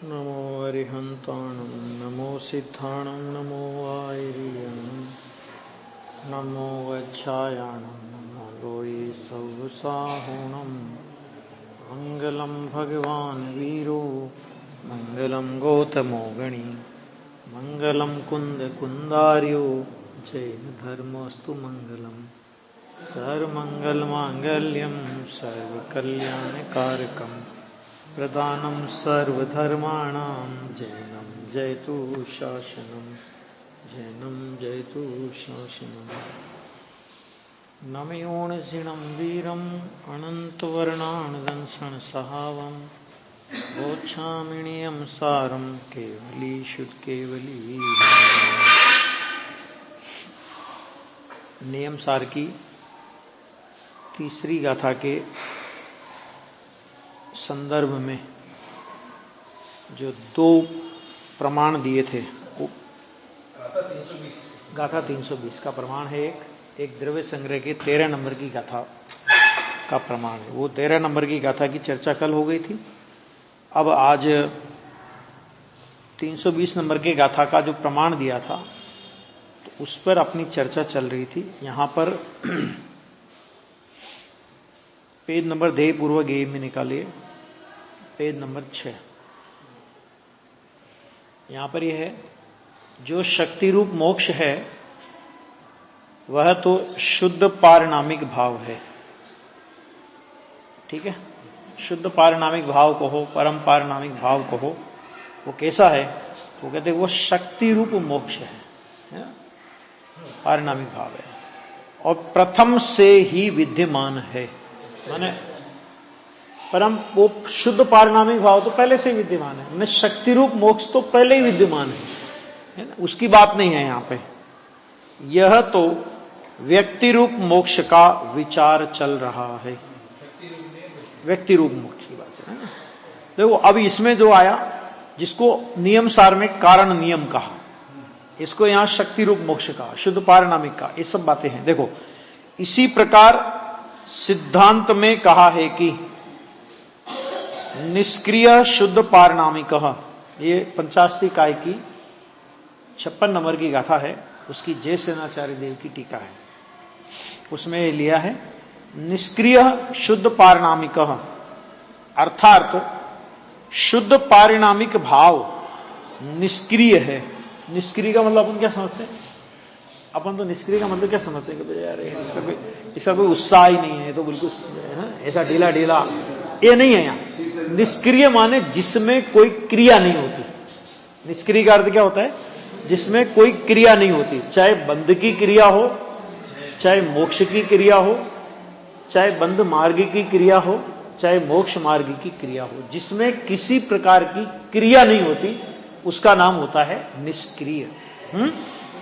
नमो अरिहंताणं नमो सिद्धाणं नमो आयर्याणं नमो वच्छायाणं नमो लोये सौसाहुणं मंगलम भगवान वीरो मंगलम गौतमो गणी मंगलम कुंद कुंदार्यो जैन धर्मस्तु मंगलम सर्वमंगल मांगल्यम सर्वकल्याणकारकम प्रदानं सर्वधर्माणां जैनं जयतु शासनं जैनं जयतु शासनं नमयोणिषिणं वीरम् अनन्तवर्णानदंसन् सहावं गोच्छामिणीयं सारं केवली शुद्ध केवली। नियम सार की तीसरी गाथा के संदर्भ में जो दो प्रमाण दिए थे, गाथा 320 का प्रमाण है एक द्रव्य संग्रह के 13 नंबर की गाथा का प्रमाण है। वो 13 नंबर की गाथा की चर्चा कल हो गई थी। अब आज 320 नंबर के गाथा का जो प्रमाण दिया था तो उस पर अपनी चर्चा चल रही थी। यहां पर पेज नंबर ध्येय पूर्वक गेय में निकालिए, पेज नंबर 6। यहां पर यह है, जो शक्ति रूप मोक्ष है वह तो शुद्ध पारिणामिक भाव है। ठीक है, शुद्ध पारिणामिक भाव कहो, परम पारिणामिक भाव कहो, वो कैसा है? वो कहते हैं वो शक्ति रूप मोक्ष है, पारिणामिक भाव है और प्रथम से ही विद्यमान है। माने परम वो शुद्ध पारिणामिक भाव तो पहले से विद्यमान है, मैंने शक्ति रूप मोक्ष तो पहले ही विद्यमान है ना, उसकी बात नहीं है यहां पे। यह तो व्यक्ति रूप मोक्ष का विचार चल रहा है, व्यक्ति रूप मोक्ष की बात है ना। देखो अब इसमें जो आया, जिसको नियम सार में कारण नियम कहा, इसको यहां शक्ति रूप मोक्ष कहा, शुद्ध पारिणामिक का, ये सब बातें हैं। देखो इसी प्रकार सिद्धांत में कहा है कि निष्क्रिय शुद्ध पारिणामिक, ये पंचाशती काय की 56 नंबर की गाथा है, उसकी जय सेनाचार्य देव की टीका है, उसमें लिया है निष्क्रिय शुद्ध पारिणामिक, अर्थात शुद्ध पारिणामिक भाव निष्क्रिय है। निष्क्रिय का मतलब अपन क्या समझते हैं? अपन तो निष्क्रिय का मतलब क्या समझते हैं कि यार इसका कोई उत्साह ही नहीं है, तो बिल्कुल ऐसा ढीला ढीला, ये नहीं है यहाँ। निष्क्रिय माने जिसमें कोई क्रिया नहीं होती। निष्क्रिय का अर्थ क्या होता है? जिसमें कोई क्रिया नहीं होती, चाहे बंध की क्रिया हो, चाहे मोक्ष की क्रिया हो, चाहे बंध मार्ग की क्रिया हो, चाहे मोक्ष मार्ग की क्रिया हो, जिसमें किसी प्रकार की क्रिया नहीं होती उसका नाम होता है निष्क्रिय।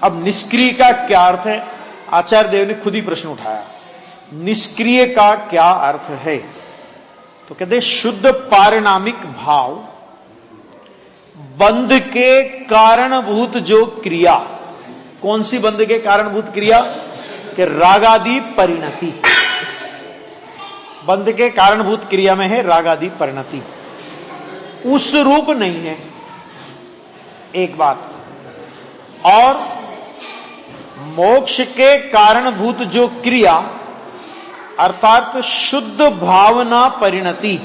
अब निष्क्रिय का क्या अर्थ है? आचार्य देव ने खुद ही प्रश्न उठाया, निष्क्रिय का क्या अर्थ है? तो कहते शुद्ध पारिणामिक भाव बंध के कारणभूत जो क्रिया, कौन सी बंध के कारणभूत क्रिया? कि रागादि परिणति, बंध के कारणभूत क्रिया में है रागादि परिणति, उस रूप नहीं है, एक बात। और मोक्ष के कारणभूत जो क्रिया अर्थात शुद्ध भावना परिणति,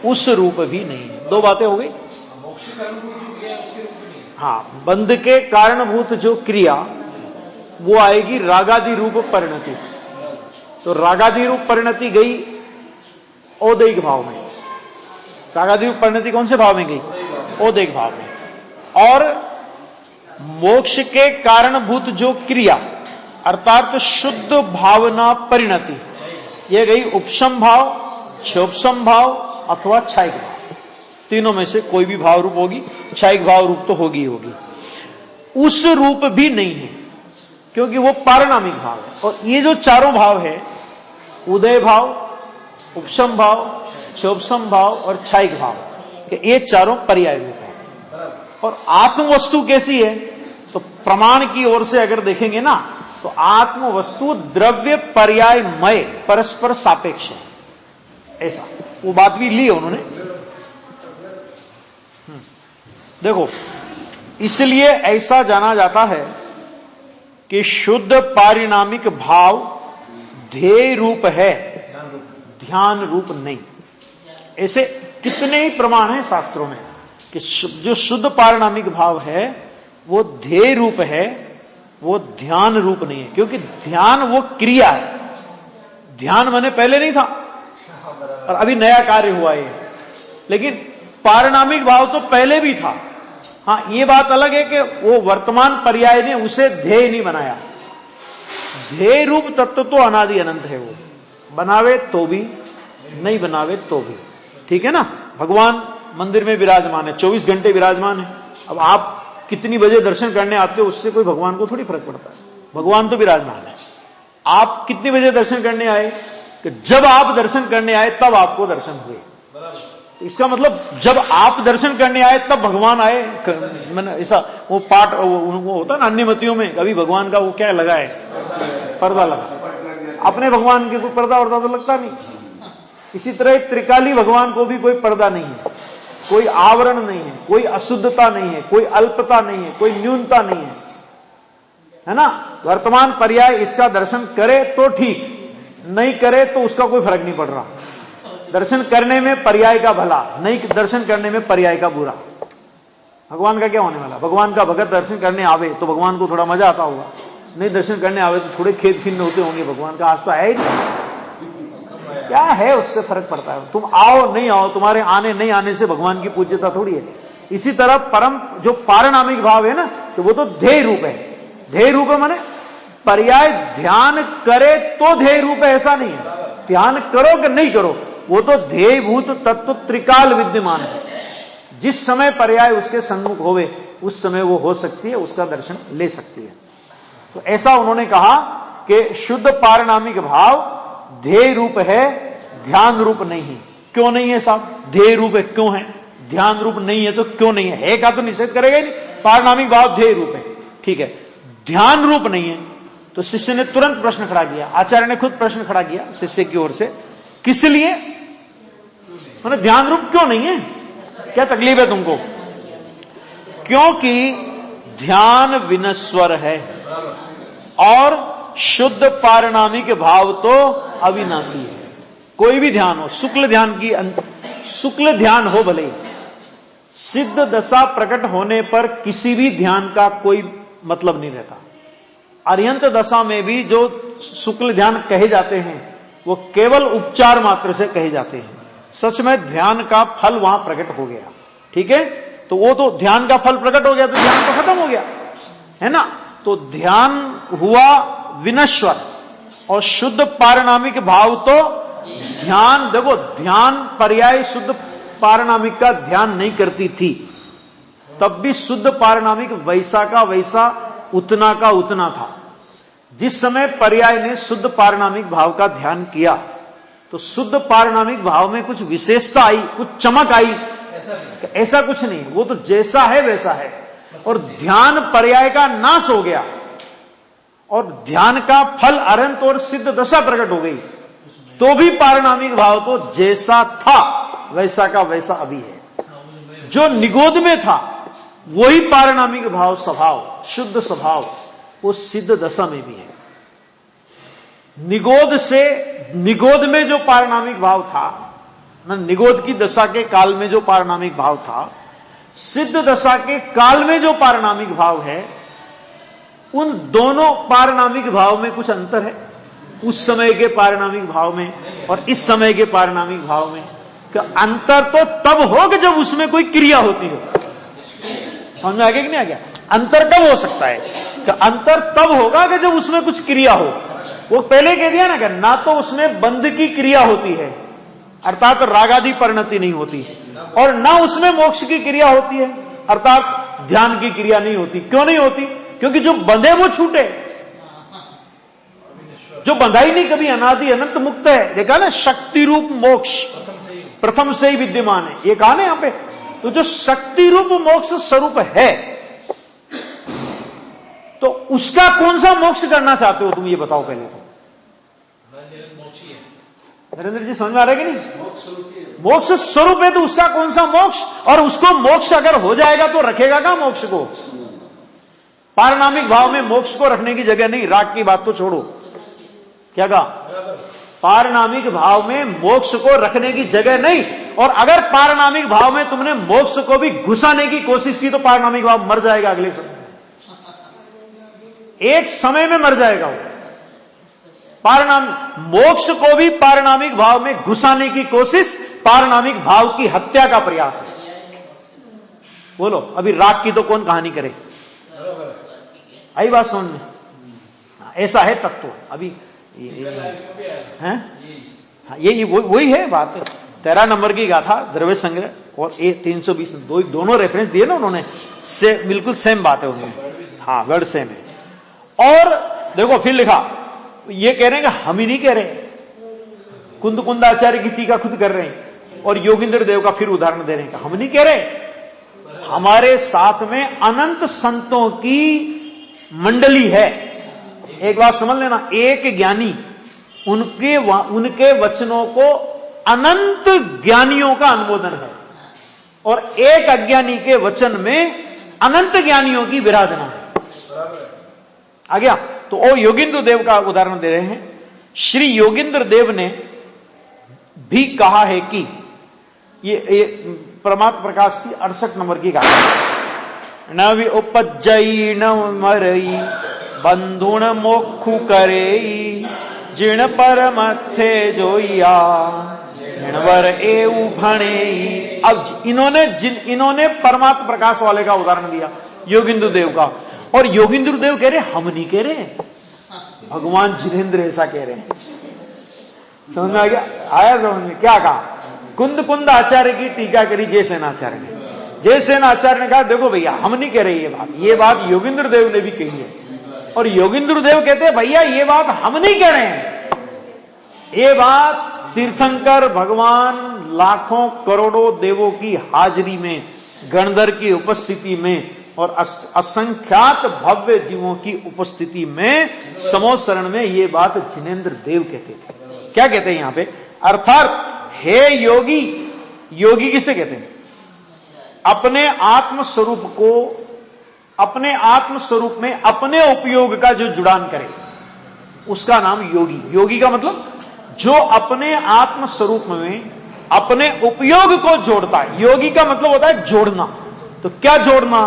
उस रूप भी नहीं है। दो बातें हो गई। हाँ, बंध के कारणभूत जो क्रिया वो आएगी रागादि रूप परिणति। तो रागादि रूप परिणति गई औदैहिक भाव में। रागादि रूप परिणति कौन से भाव में गई? औदैहिक भाव में। और मोक्ष के कारणभूत जो क्रिया अर्थात शुद्ध भावना परिणति, यह गई उपशम भाव, क्षोभसम भाव अथवा क्षायिक भाव। तीनों में से कोई भी भाव रूप होगी, क्षायिक भाव रूप तो होगी ही होगी। उस रूप भी नहीं है क्योंकि वो पारिणामिक भाव है। और ये जो चारों भाव है, उदय भाव, उपशम भाव, क्षोभसम भाव और क्षायिक भाव, ये चारों पर्याय रूप है। और आत्म वस्तु कैसी है? तो प्रमाण की ओर से अगर देखेंगे ना, तो आत्म वस्तु द्रव्य पर्यायमय, परस्पर सापेक्ष है। ऐसा वो बात भी ली है उन्होंने। देखो, इसलिए ऐसा जाना जाता है कि शुद्ध पारिणामिक भाव ध्येय रूप है, ध्यान रूप नहीं। ऐसे कितने ही प्रमाण हैं शास्त्रों में कि जो शुद्ध पारिणामिक भाव है वो ध्येय रूप है, वो ध्यान रूप नहीं है। क्योंकि ध्यान वो क्रिया है, ध्यान मैंने पहले नहीं था और अभी नया कार्य हुआ है। लेकिन पारिणामिक भाव तो पहले भी था। हाँ, ये बात अलग है कि वो वर्तमान पर्याय ने उसे ध्येय नहीं बनाया। ध्येय रूप तत्व तो अनादि अनंत है, वो बनावे तो भी नहीं बनावे तो भी। ठीक है ना, भगवान मंदिर में विराजमान है, 24 घंटे विराजमान है। अब आप कितनी बजे दर्शन करने आते हो उससे कोई भगवान को थोड़ी फर्क पड़ता है, भगवान तो विराजमान है। आप कितनी बजे दर्शन करने आए कि जब आप दर्शन करने आए तब आपको दर्शन हुए। इसका मतलब जब आप दर्शन करने आए तब भगवान आए। मैंने ऐसा वो पाठ वो होता ना अन्यमतियों में, अभी भगवान का वो क्या लगा है, पर्दा लगा। अपने भगवान के कोई पर्दा वर्दा तो लगता नहीं। इसी तरह त्रिकाली भगवान को भी कोई पर्दा नहीं है, कोई आवरण नहीं है, कोई अशुद्धता नहीं है, कोई अल्पता नहीं है, कोई न्यूनता नहीं है ना। वर्तमान पर्याय इसका दर्शन करे तो ठीक, नहीं करे तो उसका कोई फर्क नहीं पड़ रहा। दर्शन करने में पर्याय का भला, नहीं दर्शन करने में पर्याय का बुरा। भगवान का क्या होने वाला? भगवान का भगत दर्शन करने आवे तो भगवान को थोड़ा मजा आता होगा, नहीं दर्शन करने आवे तो थोड़े खेद खिन्न होते होंगे। भगवान का आज तो है ही नहीं, क्या है उससे फर्क पड़ता है? तुम आओ नहीं आओ, तुम्हारे आने नहीं आने से भगवान की पूज्यता थोड़ी है। इसी तरह परम जो पारिणामिक भाव है ना, तो वो तो ध्येय रूप है। ध्येय रूप है माने पर्याय ध्यान करे तो ध्येय रूप है, ऐसा नहीं है। ध्यान करो कि नहीं करो, वो तो ध्येयभूत तत्व त्रिकाल विद्यमान है। जिस समय पर्याय उसके सन्मुख होवे उस समय वो हो सकती है, उसका दर्शन ले सकती है। तो ऐसा उन्होंने कहा कि शुद्ध पारिणामिक भाव ध्येय रूप है, ध्यान रूप नहीं है। क्यों नहीं है साहब? ध्येय रूप है क्यों है, ध्यान रूप नहीं है तो क्यों नहीं है का तो निषेध करेगा ही नहीं। पारिणामिक भाव ध्येय रूप है, ठीक है, ध्यान रूप नहीं है। तो शिष्य ने तुरंत प्रश्न खड़ा किया, आचार्य ने खुद प्रश्न खड़ा किया शिष्य की ओर से, किस लिए मैंने ध्यान रूप क्यों नहीं है, क्या तकलीफ है तुमको? क्योंकि ध्यान विनश्वर है और शुद्ध पारिणामिक भाव तो अविनाशी है। कोई भी ध्यान हो, शुक्ल ध्यान की शुक्ल ध्यान हो भले, सिद्ध दशा प्रकट होने पर किसी भी ध्यान का कोई मतलब नहीं रहता। अर्यंत दशा में भी जो शुक्ल ध्यान कहे जाते हैं वो केवल उपचार मात्र से कहे जाते हैं। सच में ध्यान का फल वहां प्रकट हो गया, ठीक है, तो वो तो ध्यान का फल प्रकट हो गया तो ध्यान तो खत्म हो गया, है ना। तो ध्यान हुआ विनश्वर और शुद्ध पारिणामिक भाव तो ध्यान, देखो ध्यान पर्याय शुद्ध पारिणामिक का ध्यान नहीं करती थी, तब भी शुद्ध पारिणामिक वैसा का वैसा उतना का उतना था। जिस समय पर्याय ने शुद्ध पारिणामिक भाव का ध्यान किया तो शुद्ध पारिणामिक भाव में कुछ विशेषता आई, कुछ चमक आई, ऐसा कुछ नहीं, वो तो जैसा है वैसा है। और ध्यान पर्याय का नाश हो गया और ध्यान का फल अनंत और सिद्ध दशा प्रकट हो गई, तो भी पारिणामिक भाव तो जैसा था वैसा का वैसा अभी है। जो निगोद में था वही पारिणामिक भाव स्वभाव, शुद्ध स्वभाव, वो सिद्ध दशा में भी है। निगोद में जो पारिणामिक भाव था ना, निगोद की दशा के काल में जो पारिणामिक भाव था, सिद्ध दशा के काल में जो पारिणामिक भाव है, उन दोनों पारिणामिक भाव में कुछ अंतर है। उस समय के पारिणामिक भाव में और इस समय के पारिणामिक भाव में अंतर तो तब हो कि जब उसमें कोई क्रिया होती हो। समझ में आ गया कि नहीं आ गया? अंतर कब हो सकता है कि अंतर तब होगा कि जब उसमें कुछ क्रिया हो। वो पहले कह दिया ना कि ना तो उसमें बंध की क्रिया होती है, अर्थात रागादि परिणति नहीं होती, और ना उसमें मोक्ष की क्रिया होती है, अर्थात ध्यान की क्रिया नहीं होती। क्यों नहीं होती? क्योंकि जो बंधे वो छूटे, जो बंधा ही नहीं कभी अनादि अनंत मुक्त है। देखा ना, शक्ति रूप मोक्ष प्रथम से ही विद्यमान है, ये कहा ना यहां पे। तो जो शक्ति रूप मोक्ष स्वरूप है, तो उसका कौन सा मोक्ष करना चाहते हो तुम, ये बताओ पहले तो। नरेंद्र जी समझ में आ रहा है कि नहीं? मोक्ष स्वरूप है तो उसका कौन सा मोक्ष, और उसको मोक्ष अगर हो जाएगा तो रखेगा क्या मोक्ष को? पारनामिक भाव में मोक्ष को रखने की जगह नहीं। राग की बात तो छोड़ो, क्या कहा? पारनामिक भाव में मोक्ष को रखने की जगह नहीं। और अगर पारनामिक भाव में तुमने मोक्ष को भी घुसाने की कोशिश की तो पारनामिक भाव मर जाएगा अगले समय, एक समय में मर जाएगा वो। मोक्ष को भी पारनामिक भाव में घुसाने की कोशिश पारनामिक भाव की हत्या का प्रयास है। बोलो, अभी राग की तो कौन कहानी करे? आई बात समझ में? ऐसा है तत्व। अभी हैं? हाँ, ये वही है बात। 13 नंबर की गाथा द्रव्य संग्रह और 320 दोनों रेफरेंस दिए ना उन्होंने, से बिल्कुल सेम बात है उनमें। हाँ, वर्ड सेम है। और देखो फिर लिखा, ये कह रहे हैं कि हम ही नहीं कह रहे, कुंद कुंदाचार्य की टीका खुद कर रहे हैं, और योगींद्र देव का फिर उदाहरण दे रहे हैं कि हम नहीं कह रहे, हमारे साथ में अनंत संतों की मंडली है। एक बात समझ लेना, एक ज्ञानी उनके वचनों को अनंत ज्ञानियों का अनुमोदन है, और एक अज्ञानी के वचन में अनंत ज्ञानियों की विराधना है। आ गया? तो ओ योगींद्र देव का उदाहरण दे रहे हैं। श्री योगींद्र देव ने भी कहा है कि ये परमात्म प्रकाश की 68 नंबर की गाथा, न भी उपजई न मरई बंधुण मोक्षु करे, जिण पर मथे जोइया जिणवर एऊ भणे। अब इन्होंने परमात्म प्रकाश वाले का उदाहरण दिया, योगींद्र देव का, और योगींद्र देव कह रहे हम नहीं कह रहे, भगवान जिनेन्द्र ऐसा कह रहे हैं। समझ में आ गया? आया समझ में? क्या कहा? कुंद आचार्य की टीका करी जयसेनाचार्य ने। जयसेनाचार्य ने कहा देखो भैया हम नहीं कह रहे ये बात योगींद्र देव ने भी कही है। और योगींद्र देव कहते हैं भैया ये बात हम नहीं कह रहे हैं, ये बात तीर्थंकर भगवान लाखों करोड़ों देवों की हाजिरी में, गणधर की उपस्थिति में और असंख्यात भव्य जीवों की उपस्थिति में समोसरण में ये बात जिनेन्द्र देव कहते थे। क्या कहते हैं यहां पे? अर्थात हे योगी, योगी किसे कहते हैं? अपने आत्म स्वरूप को, अपने आत्म स्वरूप में अपने उपयोग का जो जुड़ान करे उसका नाम योगी। योगी का मतलब जो अपने आत्म स्वरूप में अपने उपयोग को जोड़ता है। योगी का मतलब होता है जोड़ना। तो क्या जोड़ना?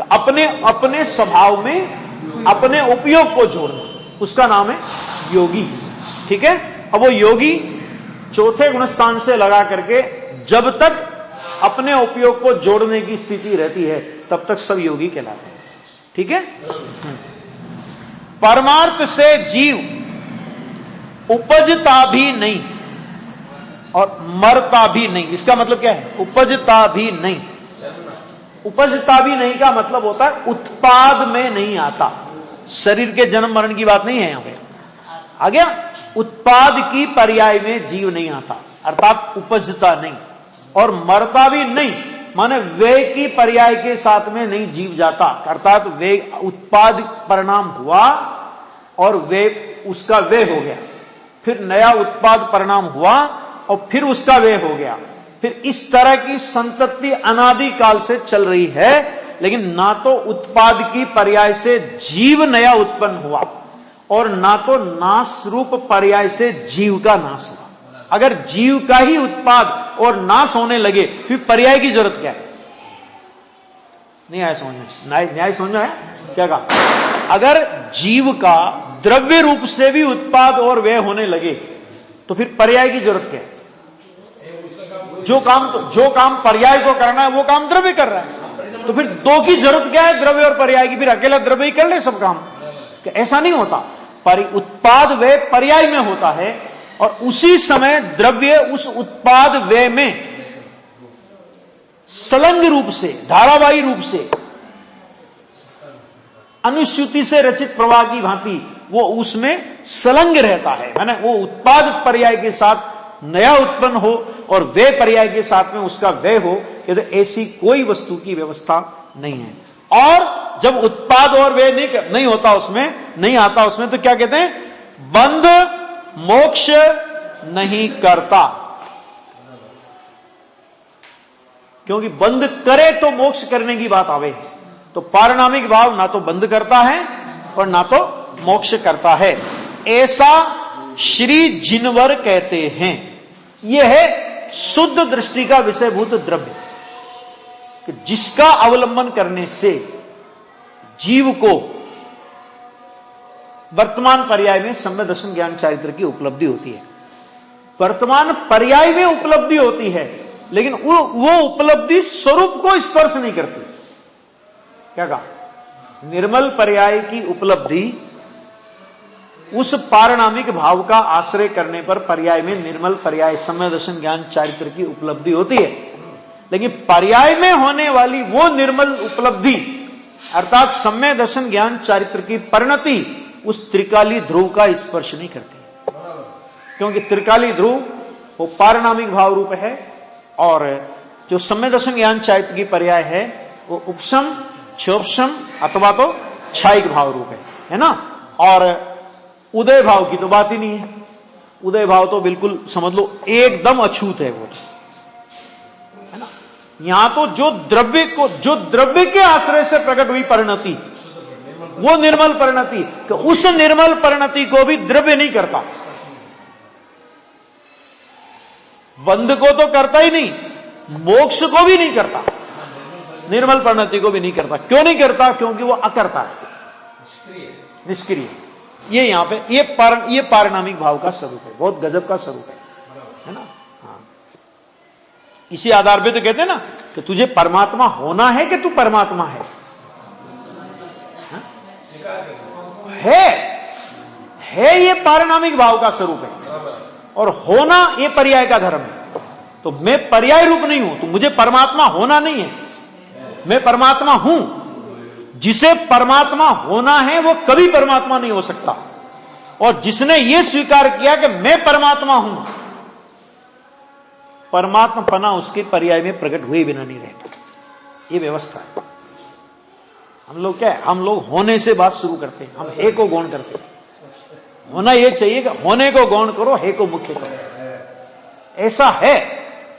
अपने स्वभाव में अपने उपयोग को जोड़ना, उसका नाम है योगी। ठीक है? अब वो योगी चौथे गुणस्थान से लगा करके जब तक अपने उपयोग को जोड़ने की स्थिति रहती है तब तक सब योगी कहलाते हैं। ठीक है? परमार्थ से जीव उपजता भी नहीं और मरता भी नहीं। इसका मतलब क्या है? उपजता भी नहीं। उपजता भी नहीं का मतलब होता है उत्पाद में नहीं आता। शरीर के जन्म मरण की बात नहीं है यहां पे। आ गया? उत्पाद की पर्याय में जीव नहीं आता, अर्थात उपजता नहीं, और मरता भी नहीं, माने वे की पर्याय के साथ में नहीं जीव जाता, अर्थात वे उत्पाद परिणाम हुआ और वे उसका वे हो गया, फिर नया उत्पाद परिणाम हुआ और फिर उसका वे हो गया। फिर इस तरह की संतति अनादि काल से चल रही है, लेकिन ना तो उत्पाद की पर्याय से जीव नया उत्पन्न हुआ और ना तो नाश रूप पर्याय से जीव का नाश हुआ। अगर जीव का ही उत्पाद और नाश होने लगे फिर पर्याय की जरूरत क्या है? नहीं आया समझ में? न्याय समझ में आया? क्या कहा? अगर जीव का द्रव्य रूप से भी उत्पाद और व्यय होने लगे तो फिर पर्याय की जरूरत क्या है? जो काम पर्याय को करना है वो काम द्रव्य कर रहा है, तो फिर दो की जरूरत क्या है? द्रव्य और पर्याय की। फिर अकेला द्रव्य ही कर ले सब काम? ऐसा नहीं होता। उत्पाद व्यय पर्याय में होता है और उसी समय द्रव्य उस उत्पाद व्यय में संलग्न रूप से, धारावाही रूप से, अनुश्रुति से रचित प्रवाह की भांति वो उसमें संलग्न रहता है। माने वो उत्पाद पर्याय के साथ नया उत्पन्न हो और वे पर्याय के साथ में उसका व्यय हो, यदि ऐसी कोई वस्तु की व्यवस्था नहीं है। और जब उत्पाद और व्यय नहीं होता उसमें, नहीं आता उसमें, तो क्या कहते हैं? बंध, मोक्ष, नहीं करता, क्योंकि बंद करे तो मोक्ष करने की बात आवे। तो पारिणामिक भाव ना तो बंद करता है और ना तो मोक्ष करता है, ऐसा श्री जिनवर कहते हैं। यह है शुद्ध दृष्टि का विषयभूत द्रव्य, कि जिसका अवलंबन करने से जीव को वर्तमान पर्याय में सम्यक दर्शन ज्ञान चारित्र की उपलब्धि होती है। वर्तमान पर्याय में उपलब्धि होती है, लेकिन वो उपलब्धि स्वरूप को स्पर्श नहीं करती। क्या कहा? निर्मल पर्याय की उपलब्धि उस पारिणामिक भाव का आश्रय करने पर पर्याय में निर्मल पर्याय सम्यक दर्शन ज्ञान चारित्र की उपलब्धि होती है, लेकिन पर्याय में होने वाली वो निर्मल उपलब्धि अर्थात सम्यक दर्शन ज्ञान चारित्र की परिणति उस त्रिकाली ध्रुव का स्पर्श नहीं करती, क्योंकि त्रिकाली ध्रुव वो पारिणामिक भाव रूप है और जो सम्यक दर्शन ज्ञान चारित्र की पर्याय है वो उपशम, क्षोपशम अथवा तो क्षायिक भाव रूप है ना। और उदय भाव की तो बात ही नहीं है। उदय भाव तो बिल्कुल समझ लो एकदम अछूत है वो, है ना। यहां तो जो द्रव्य के आश्रय से प्रकट हुई परिणति वो निर्मल परिणति, तो उस निर्मल परिणति को भी द्रव्य नहीं करता। बंध को तो करता ही नहीं, मोक्ष को भी नहीं करता, निर्मल परिणति को भी नहीं करता। क्यों नहीं करता? क्योंकि वो अकर्ता है, निष्क्रिय। ये यहां पे ये पारिणामिक भाव का स्वरूप है, बहुत गजब का स्वरूप है ना। हाँ, इसी आधार पे तो कहते हैं ना कि तुझे परमात्मा होना है कि तू परमात्मा है। है ये पारिणामिक भाव का स्वरूप है, और होना ये पर्याय का धर्म है। तो मैं पर्याय रूप नहीं हूं, तो मुझे परमात्मा होना नहीं है, मैं परमात्मा हूं। जिसे परमात्मा होना है वो कभी परमात्मा नहीं हो सकता, और जिसने ये स्वीकार किया कि मैं परमात्मा हूं, परमात्मा पना उसके पर्याय में प्रकट हुए बिना नहीं रहता। ये व्यवस्था है। हम लोग क्या है, हम लोग होने से बात शुरू करते हैं, हम हे को गौण करते हैं। होना ये चाहिए कि होने को गौण करो, हे को मुख्य करो। ऐसा है,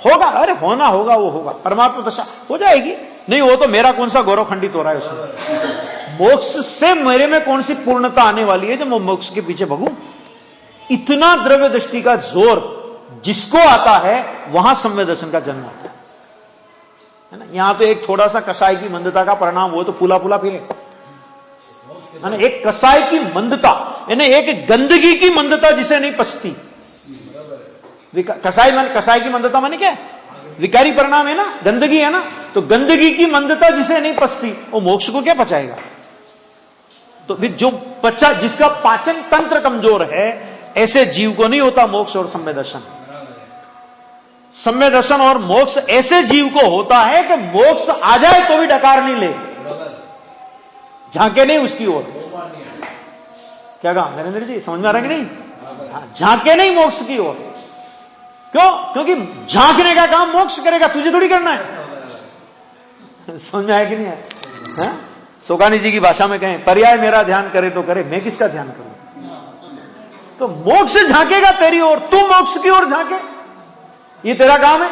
होगा, अरे होना होगा, वो होगा, परमात्मा दशा हो जाएगी। नहीं हो तो मेरा कौन सा गौरव खंडित हो रहा है उसमें? मोक्ष से मेरे में कौन सी पूर्णता आने वाली है जब मैं मोक्ष के पीछे भगूं? इतना द्रव्य दृष्टि का जोर जिसको आता है वहां सम्यक दर्शन का जन्म होता है ना। यहां तो एक थोड़ा सा कसाई की मंदता का परिणाम, वो तो फूला फूला फिरे, है ना। एक कसाई की मंदता, यानी एक गंदगी की मंदता जिसे नहीं पचती। कसाई की मंदता माने क्या है? विकारी परिणाम है ना, गंदगी है ना। तो गंदगी की मंदता जिसे नहीं पचती वो मोक्ष को क्या पचाएगा? तो फिर जो पचा, जिसका पाचन तंत्र कमजोर है, ऐसे जीव को नहीं होता मोक्ष और सम्यक दर्शन। सम्यक दर्शन और मोक्ष ऐसे जीव को होता है कि मोक्ष आ जाए तो भी डकार नहीं ले, झांके नहीं उसकी ओर। क्या कहा नरेंद्र जी, समझ में आ रहा है कि नहीं? झांके नहीं मोक्ष की ओर। क्यों? क्योंकि झांकने का काम मोक्ष करेगा, तुझे थोड़ी करना है। समझ में आया कि नहीं है? सोकानी जी की भाषा में कहें, पर्याय मेरा ध्यान करे तो करे, मैं किसका ध्यान करूं? तो मोक्ष झांकेगा तेरी ओर, तू मोक्ष की ओर झांके, ये तेरा काम है।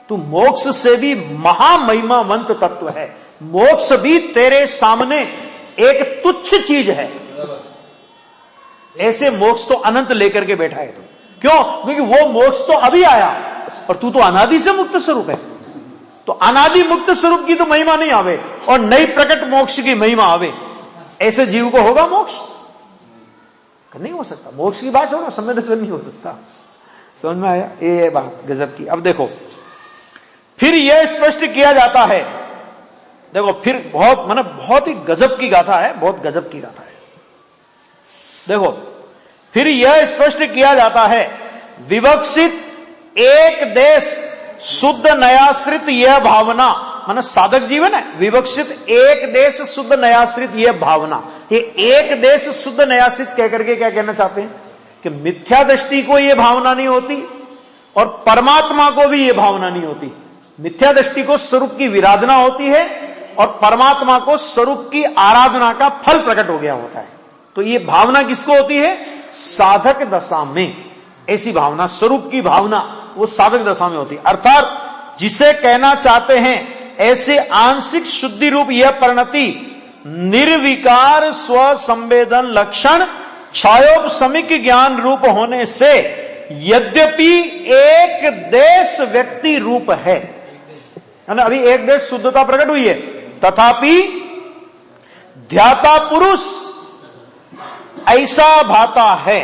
तू मोक्ष से भी महामहिमावंत तत्व है। मोक्ष भी तेरे सामने एक तुच्छ चीज है। ऐसे मोक्ष तो अनंत लेकर के बैठा है तू। क्यों? क्योंकि वो मोक्ष तो अभी आया, और तू तो अनादि से मुक्त स्वरूप है। तो अनादि मुक्त स्वरूप की तो महिमा नहीं आवे, और नई प्रकट मोक्ष की महिमा आवे, ऐसे जीव को होगा मोक्ष? नहीं हो सकता। मोक्ष की बात होगा, सम्यक दर्शन नहीं हो सकता। समझ में आया? ये बात गजब की। अब देखो, फिर यह स्पष्ट किया जाता है, देखो फिर बहुत ही गजब की गाथा है, बहुत गजब की गाथा है। देखो, फिर यह स्पष्ट किया जाता है, विवक्षित एक देश शुद्ध नयाश्रित यह भावना, माना साधक जीवन है। विवक्षित एक देश शुद्ध नयाश्रित यह भावना, ये एक देश शुद्ध नयाश्रित कहकर के क्या कहना चाहते हैं कि मिथ्या दृष्टि को यह भावना नहीं होती और परमात्मा को भी यह भावना नहीं होती। मिथ्या दृष्टि को स्वरूप की विराधना होती है और परमात्मा को स्वरूप की आराधना का फल प्रकट हो गया होता है। तो ये भावना किसको होती है? साधक दशा में। ऐसी भावना, स्वरूप की भावना वो साधक दशा में होती है। अर्थात जिसे कहना चाहते हैं ऐसे आंशिक शुद्धि रूप यह परिणति निर्विकार स्व संवेदन लक्षण क्षयोपशमिक ज्ञान रूप होने से यद्यपि एक देश व्यक्ति रूप है ना, अभी एक देश शुद्धता प्रकट हुई है, तथापि ध्याता पुरुष ऐसा भाता है।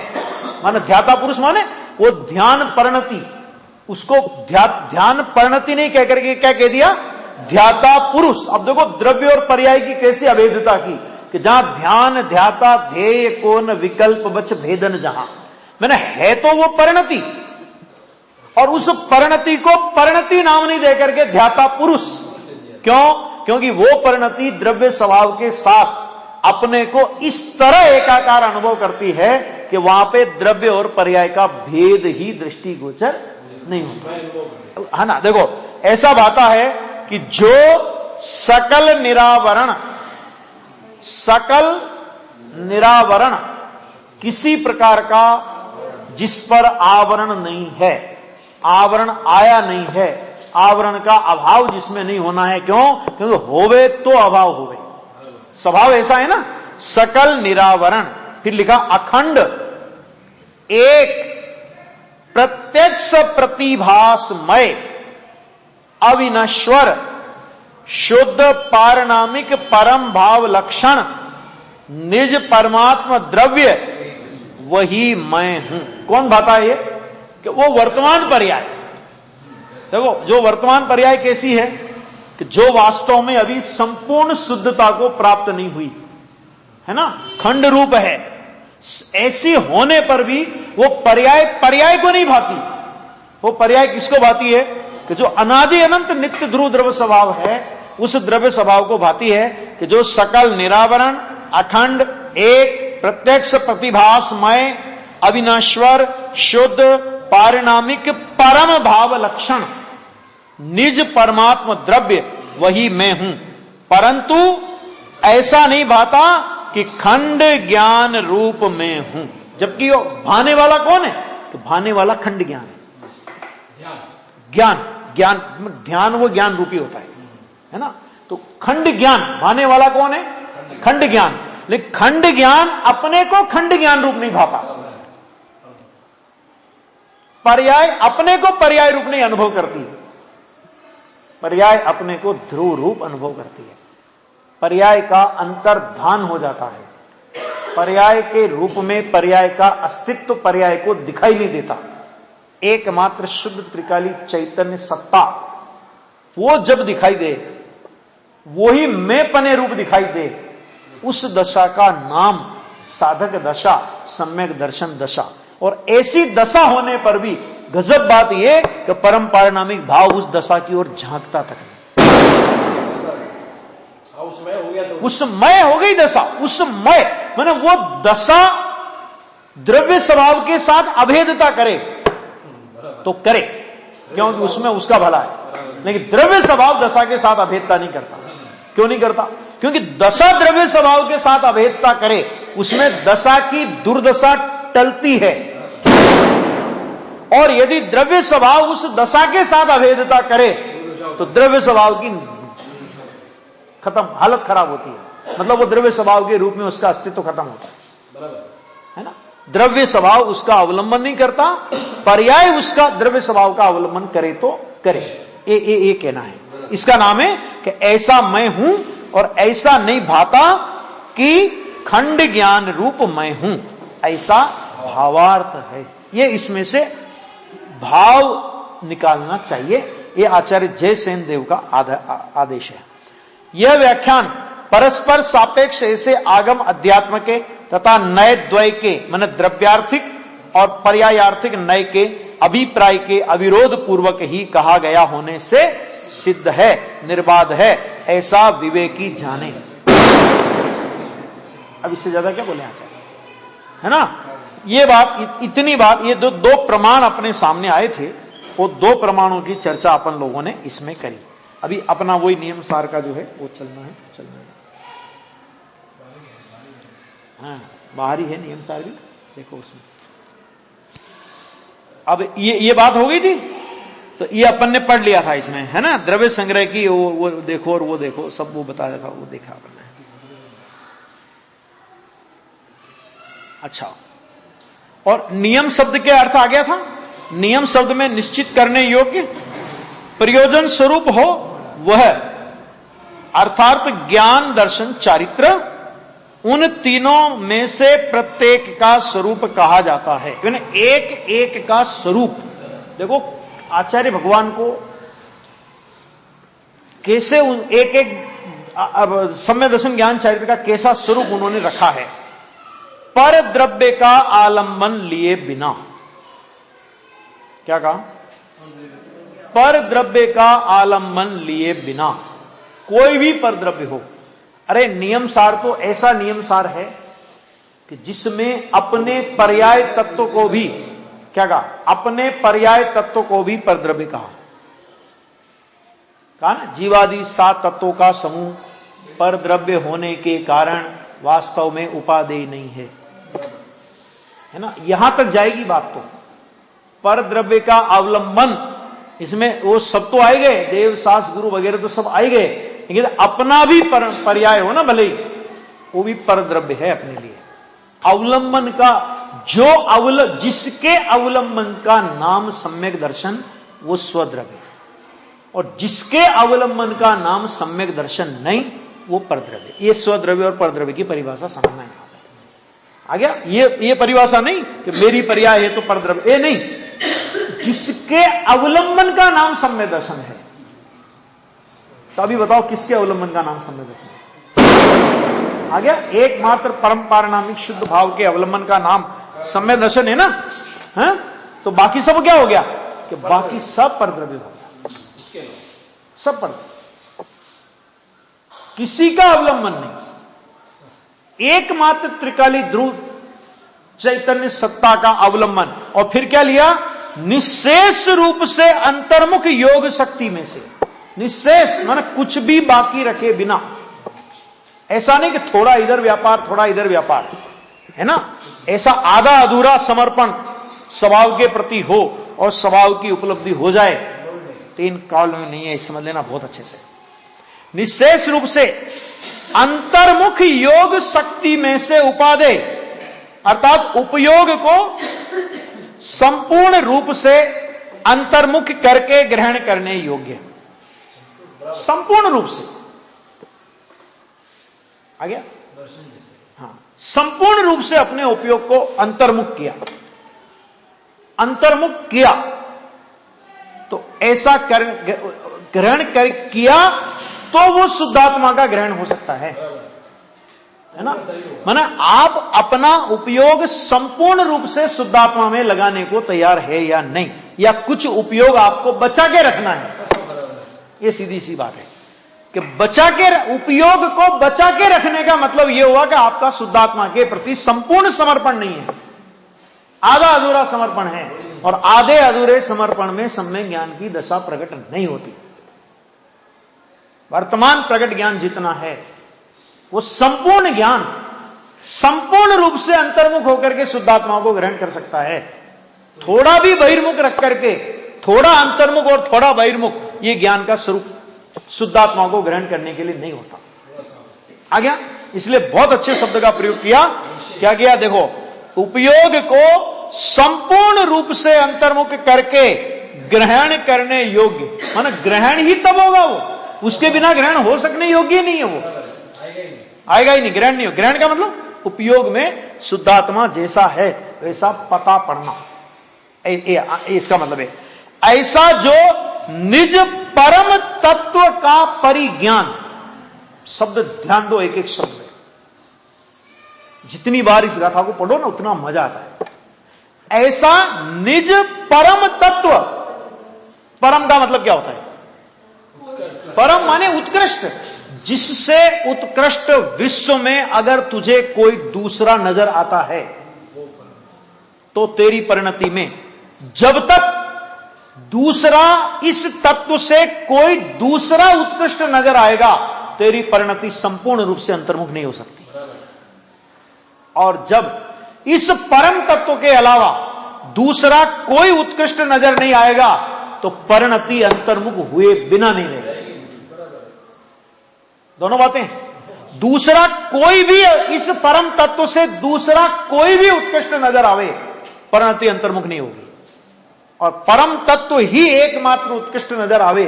माने ध्याता पुरुष माने वो ध्यान परिणति, उसको ध्यान परिणति नहीं कह करके क्या कह दिया, ध्याता पुरुष। अब देखो द्रव्य और पर्याय की कैसी अभेदता की, कि जहां ध्यान ध्याता ध्येय कोन विकल्प बच भेदन, जहां मैंने है तो वो परिणति, और उस परिणति को परिणति नाम नहीं देकर के ध्याता पुरुष। क्यों? क्योंकि वो परिणति द्रव्य स्वभाव के साथ अपने को इस तरह एकाकार अनुभव करती है कि वहां पे द्रव्य और पर्याय का भेद ही दृष्टिगोचर नहीं होता है ना। देखो ऐसा भाता है कि जो सकल निरावरण किसी प्रकार का जिस पर आवरण नहीं है, आवरण आया नहीं है, आवरण का अभाव जिसमें नहीं होना है। क्यों? क्योंकि होवे तो अभाव होवे, स्वभाव ऐसा है ना। सकल निरावरण, फिर लिखा अखंड एक प्रत्यक्ष प्रतिभासमय अविनश्वर शुद्ध पारणामिक परम भाव लक्षण निज परमात्मा द्रव्य वही मैं हूं। कौन भाता है ये? कि वो वर्तमान पर्याय। देखो जो वर्तमान पर्याय कैसी है कि जो वास्तव में अभी संपूर्ण शुद्धता को प्राप्त नहीं हुई है ना, खंड रूप है, ऐसी होने पर भी वो पर्याय को नहीं भाती। वो पर्याय किसको भाती है? कि जो अनादि अनंत नित्य ध्रुव द्रव्य स्वभाव है, उस द्रव्य स्वभाव को भाती है कि जो सकल निरावरण अखंड एक प्रत्यक्ष प्रतिभासमय अविनाश्वर शुद्ध पारिणामिक परम भाव लक्षण निज परमात्म द्रव्य वही मैं हूं। परंतु ऐसा नहीं भाता कि खंड ज्ञान रूप में हूं। जबकि वो भाने वाला कौन है? तो भाने वाला खंड ज्ञान है। ज्ञान ध्यान वो ज्ञान रूपी होता है ना। तो खंड ज्ञान, भाने वाला कौन है? खंड ज्ञान। लेकिन खंड ज्ञान अपने को खंड ज्ञान रूप नहीं भाता, पर्याय अपने को पर्याय रूप नहीं अनुभव करती है, पर्याय अपने को ध्रुव रूप अनुभव करती है। पर्याय का अंतर्धान हो जाता है, पर्याय के रूप में पर्याय का अस्तित्व पर्याय को दिखाई नहीं देता। एकमात्र शुद्ध त्रिकाली चैतन्य सत्ता वो जब दिखाई दे, वही मैं पने रूप दिखाई दे, उस दशा का नाम साधक दशा, सम्यक दर्शन दशा। और ऐसी दशा होने पर भी गजब बात यह कि परम पारिणामिक भाव उस दशा की ओर झांकता तक नहीं। उसमय हो गई दशा, उसमय माने वो दशा द्रव्य स्वभाव के साथ अभेदता करे तो करे, क्योंकि उसमें उसका भला है। लेकिन द्रव्य स्वभाव दशा के साथ अभेदता नहीं करता। क्यों नहीं करता? क्योंकि दशा द्रव्य स्वभाव के साथ अभेदता करे, उसमें दशा की दुर्दशा टलती है। और यदि द्रव्य स्वभाव उस दशा के साथ अभेदता करे तो द्रव्य स्वभाव की खत्म, हालत खराब होती है। मतलब वो द्रव्य स्वभाव के रूप में उसका अस्तित्व खत्म होता है ना। द्रव्य स्वभाव उसका अवलंबन नहीं करता, पर्याय उसका द्रव्य स्वभाव का अवलंबन करे तो करे। ये कहना है। इसका नाम है कि ऐसा मैं हूं और ऐसा नहीं भाता कि खंड ज्ञान रूप मैं हूं, ऐसा भावार्थ है। ये इसमें से भाव निकालना चाहिए। ये आचार्य जयसेन देव का आदेश है। यह व्याख्यान परस्पर सापेक्ष ऐसे आगम अध्यात्म के तथा नए द्वय के मन द्रव्यार्थिक और पर्यायार्थिक नय के अभिप्राय के अविरोध पूर्वक ही कहा गया होने से सिद्ध है, निर्बाध है, ऐसा विवेकी जाने। अब इससे ज्यादा क्या बोले आचार्य, है ना। ये बात, इतनी बात, ये दो प्रमाण अपने सामने आए थे, वो दो प्रमाणों की चर्चा अपन लोगों ने इसमें करी। अभी अपना वही नियम सार का जो है वो चलना है। हाँ, बाहरी है नियम सार भी, देखो उसमें अब ये बात हो गई थी, तो ये अपन ने पढ़ लिया था इसमें, है ना, द्रव्य संग्रह की वो देखो और वो देखो, सब वो बताया था, वो देखा अपन ने। अच्छा, और नियम शब्द के अर्थ आ गया था। नियम शब्द में निश्चित करने योग्य, प्रयोजन स्वरूप हो वह, अर्थात ज्ञान, दर्शन, चारित्र, उन तीनों में से प्रत्येक का स्वरूप कहा जाता है। एक एक का स्वरूप देखो, आचार्य भगवान को कैसे एक एक सम्यक दर्शन, ज्ञान, चारित्र का कैसा स्वरूप उन्होंने रखा है। पर द्रव्य का आलंबन लिए बिना, क्या कहा? पर द्रव्य का आलंबन लिए बिना, कोई भी पर द्रव्य हो। अरे नियम सार तो ऐसा नियम सार है कि जिसमें अपने पर्याय तत्व को भी, क्या कहा? अपने पर्याय तत्व को भी पर द्रव्य कहा ना। जीवादि 7 तत्वों का समूह पर द्रव्य होने के कारण वास्तव में उपादेय नहीं है ना। यहां तक जाएगी बात। तो पर द्रव्य का अवलंबन, इसमें वो सब तो आए गए, देव, सास, गुरु वगैरह तो सब आए गए, लेकिन अपना भी पर्याय हो ना, भले ही वो भी पर द्रव्य है अपने लिए। अवलंबन का जो जिसके अवलंबन का नाम सम्यक दर्शन, वो स्वद्रव्य, और जिसके अवलंबन का नाम सम्यक दर्शन नहीं, वो परद्रव्य। ये स्वद्रव्य और परद्रव्य की परिभाषा समझना है। आ गया? ये परिभाषा नहीं कि मेरी पर्याय है तो परद्रव्य, ये नहीं, जिसके अवलंबन का नाम सम्यक दर्शन है। तो अभी बताओ किसके अवलंबन का नाम सम्यक दर्शन है? आ गया? एकमात्र परम पारिणामिक शुद्ध भाव के अवलंबन का नाम सम्यक दर्शन है ना, है? तो बाकी सब क्या हो गया कि बाकी सब परद्रव्य हो गया, सब परद्रव्य, किसी का अवलंबन नहीं। एकमात्र त्रिकाली ध्रुव चैतन्य सत्ता का अवलंबन, और फिर क्या लिया? निशेष रूप से अंतर्मुख योग शक्ति में से। निशेष माने कुछ भी बाकी रखे बिना। ऐसा नहीं कि थोड़ा इधर व्यापार थोड़ा इधर व्यापार, है ना। ऐसा आधा अधूरा समर्पण स्वभाव के प्रति हो और स्वभाव की उपलब्धि हो जाए, तो इन काल में नहीं है, समझ लेना बहुत अच्छे से। निशेष रूप से अंतर्मुख योग शक्ति में से उपादेय, अर्थात उपयोग को संपूर्ण रूप से अंतर्मुख करके ग्रहण करने योग्य, संपूर्ण रूप से। आ गया? हाँ, संपूर्ण रूप से अपने उपयोग को अंतर्मुख किया, अंतर्मुख किया, तो ऐसा ग्रहण कर किया तो वो शुद्धात्मा का ग्रहण हो सकता है ना। माना आप अपना उपयोग संपूर्ण रूप से शुद्धात्मा में लगाने को तैयार है या नहीं, या कुछ उपयोग आपको बचा के रखना है। ये सीधी सी बात है कि बचा के, उपयोग को बचा के रखने का मतलब यह हुआ कि आपका शुद्धात्मा के प्रति संपूर्ण समर्पण नहीं है, आधा अधूरा समर्पण है, और आधे अधूरे समर्पण में सम्यक ज्ञान की दशा प्रकट नहीं होती। वर्तमान प्रकट ज्ञान जितना है वो संपूर्ण ज्ञान संपूर्ण रूप से अंतर्मुख होकर के शुद्धात्मा को ग्रहण कर सकता है। थोड़ा भी बहिर्मुख रख करके, थोड़ा अंतर्मुख और थोड़ा बहिर्मुख, ये ज्ञान का स्वरूप शुद्धात्मा को ग्रहण करने के लिए नहीं होता। आ गया? इसलिए बहुत अच्छे शब्द का प्रयोग किया। क्या किया? देखो, उपयोग को संपूर्ण रूप से अंतर्मुख करके ग्रहण करने योग्य, माना ग्रहण ही तब होगा वो, उसके बिना ग्रहण हो सकने योग्य नहीं है, वो आएगा ही नहीं, ग्रहण नहीं हो। ग्रहण का मतलब उपयोग में शुद्धात्मा जैसा है वैसा पता पड़ना, इसका मतलब है ऐसा जो निज परम तत्व का परिज्ञान। शब्द ध्यान दो, एक एक शब्द, जितनी बार इस गाथा को पढ़ो ना उतना मजा आता है। ऐसा निज परम तत्व, परम का मतलब क्या होता है? परम माने उत्कृष्ट, जिससे उत्कृष्ट विश्व में अगर तुझे कोई दूसरा नजर आता है तो तेरी परिणति में, जब तक दूसरा इस तत्व से कोई दूसरा उत्कृष्ट नजर आएगा, तेरी परिणति संपूर्ण रूप से अंतर्मुख नहीं हो सकती। और जब इस परम तत्व के अलावा दूसरा कोई उत्कृष्ट नजर नहीं आएगा तो परिणति अंतर्मुख हुए बिना नहीं रहेगी। दोनों बातें, दूसरा कोई भी इस परम तत्व से दूसरा कोई भी उत्कृष्ट नजर आवे, परिणति अंतर्मुख नहीं होगी। और परम तत्व ही एकमात्र उत्कृष्ट नजर आवे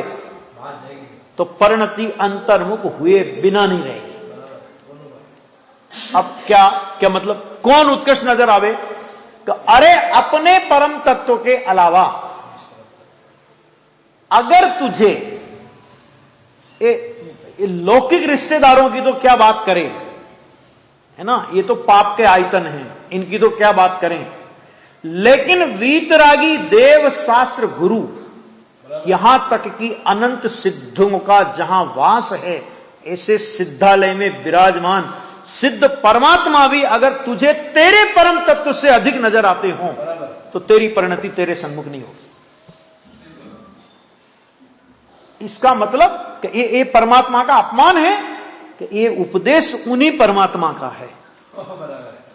तो परिणति अंतर्मुख हुए बिना नहीं रहेगी। अब क्या मतलब, कौन उत्कृष्ट नजर आवे? तो अरे अपने परम तत्व के अलावा अगर तुझे लौकिक रिश्तेदारों की तो क्या बात करें, है ना, ये तो पाप के आयतन हैं, इनकी तो क्या बात करें, लेकिन वीतरागी देव शास्त्र गुरु, यहां तक कि अनंत सिद्धों का जहां वास है, ऐसे सिद्धालय में विराजमान सिद्ध परमात्मा भी अगर तुझे तेरे परम तत्व से अधिक नजर आते हो तो तेरी परिणति तेरे सन्मुख नहीं होगी। इसका मतलब कि ये परमात्मा का अपमान है कि ये उपदेश उन्हीं परमात्मा का है।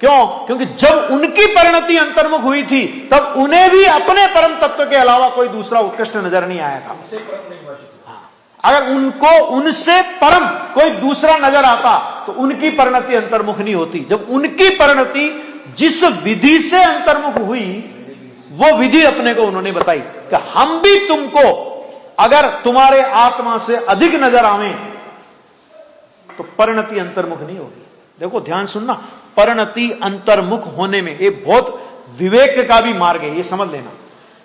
क्यों? क्योंकि जब उनकी परिणति अंतर्मुख हुई थी तब उन्हें भी अपने परम तत्व के अलावा कोई दूसरा उत्कृष्ट नजर नहीं आया था। अगर उनको उनसे परम कोई दूसरा नजर आता तो उनकी परिणति अंतर्मुख नहीं होती। जब उनकी परिणति जिस विधि से अंतर्मुख हुई वो विधि अपने को उन्होंने बताई कि हम भी तुमको अगर तुम्हारे आत्मा से अधिक नजर आवे तो परिणति अंतर्मुख नहीं होगी। देखो ध्यान सुनना, परिणति अंतर्मुख होने में ये बहुत विवेक का भी मार्ग है, ये समझ लेना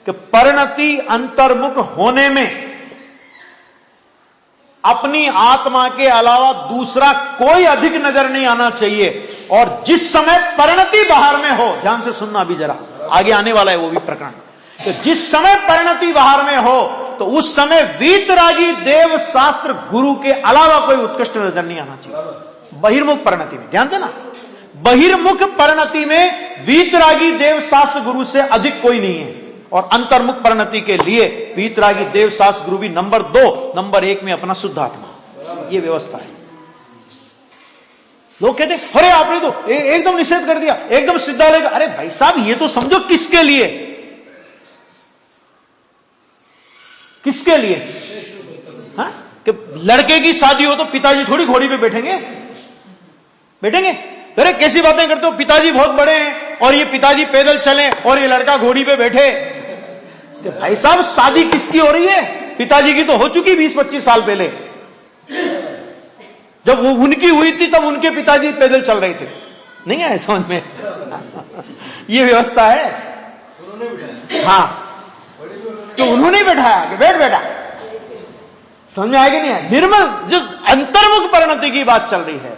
कि परिणति अंतर्मुख होने में अपनी आत्मा के अलावा दूसरा कोई अधिक नजर नहीं आना चाहिए। और जिस समय परिणति बाहर में हो, ध्यान से सुनना अभी जरा, आगे आने वाला है वो भी प्रकरण, तो जिस समय परिणति बाहर में हो तो उस समय वीतरागी देव शास्त्र गुरु के अलावा कोई उत्कृष्ट नजर नहीं आना चाहिए। बहिर्मुख परिणति में ध्यान देना, बहिर्मुख परिणति में वीतरागी देव शास्त्र गुरु से अधिक कोई नहीं है। और अंतर्मुख परिणति के लिए वीतरागी देव शास्त्र गुरु भी नंबर 2, नंबर 1 में अपना शुद्ध आत्मा, ये व्यवस्था है। लोग कहते हैं अरे आपने तो एकदम निषेध कर दिया, एकदम सिद्धालय का। अरे भाई साहब ये तो समझो किसके लिए, किसके लिए? हाँ? कि लड़के की शादी हो तो पिताजी थोड़ी घोड़ी पे बैठेंगे? अरे कैसी बातें करते हो, पिताजी बहुत बड़े हैं और ये पिताजी पैदल चले और ये लड़का घोड़ी पे बैठे। कि भाई साहब शादी किसकी हो रही है? पिताजी की तो हो चुकी 20-25 साल पहले। जब वो उनकी हुई थी तब उनके पिताजी पैदल चल रहे थे। नहीं आए समझ में? ये व्यवस्था है। हाँ, तो उन्होंने बैठाया कि बैठ बेटा, समझ में आएगा नहीं है? निर्मल जो अंतर्मुख परिणति की बात चल रही है